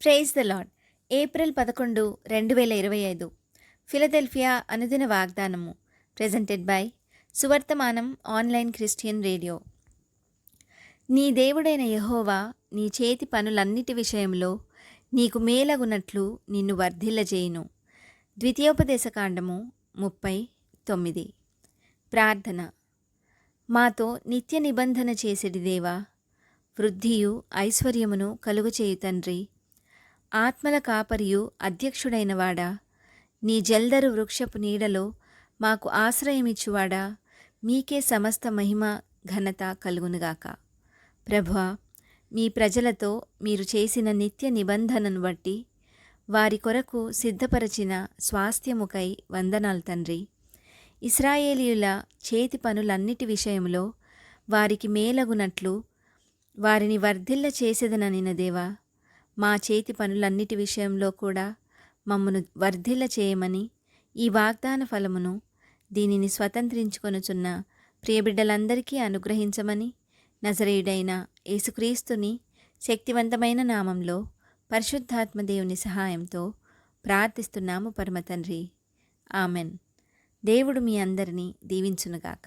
Praise the lord. April 11, 2025 Philadelphia అనుదిన వాగ్దానము. Presented by సువర్తమానం ఆన్లైన్ క్రిస్టియన్ రేడియో. నీ దేవుడైన యెహోవా నీ చేతి పనులన్నిటి విషయంలో నీకు మేలగునట్లు నిన్ను వర్ధిల్లజేయును. ద్వితీయోపదేశకాండము 30:9. ప్రార్థన. మాతో నిత్య నిబంధన చేసెడి దేవా, వృద్ధియు ఐశ్వర్యమును కలుగచేయు తండ్రి, ఆత్మల కాపరియు అధ్యక్షుడైన వాడా, నీ జల్దరు వృక్షపు నీడలో మాకు ఆశ్రయమిచ్చువాడా, మీకే సమస్త మహిమ ఘనత కలుగునుగాక. ప్రభువా, మీ ప్రజలతో మీరు చేసిన నిత్య నిబంధనను బట్టి వారి కొరకు సిద్ధపరచిన స్వాస్థ్యముకై వందనాలు తండ్రి. ఇశ్రాయేలీయుల చేతి పనులన్నిటి విషయంలో వారికి మేలగునట్లు వారిని వర్ధిల్ల చేసేదననిన దేవా, మా చేతి పనులన్నిటి విషయంలో కూడా మమ్మను వర్ధిల్ల చేయమని ఈ వాగ్దాన ఫలమును దీనిని స్వతంత్రించుకొనుచున్న ప్రియబిడ్డలందరికీ అనుగ్రహించమని నజరేయుడైన యేసుక్రీస్తుని శక్తివంతమైన నామంలో పరిశుద్ధాత్మ దేవుని సహాయంతో ప్రార్థిస్తున్నాము పరమ తండ్రి. ఆమెన్. దేవుడు మీ అందరినీ దీవించునుగాక.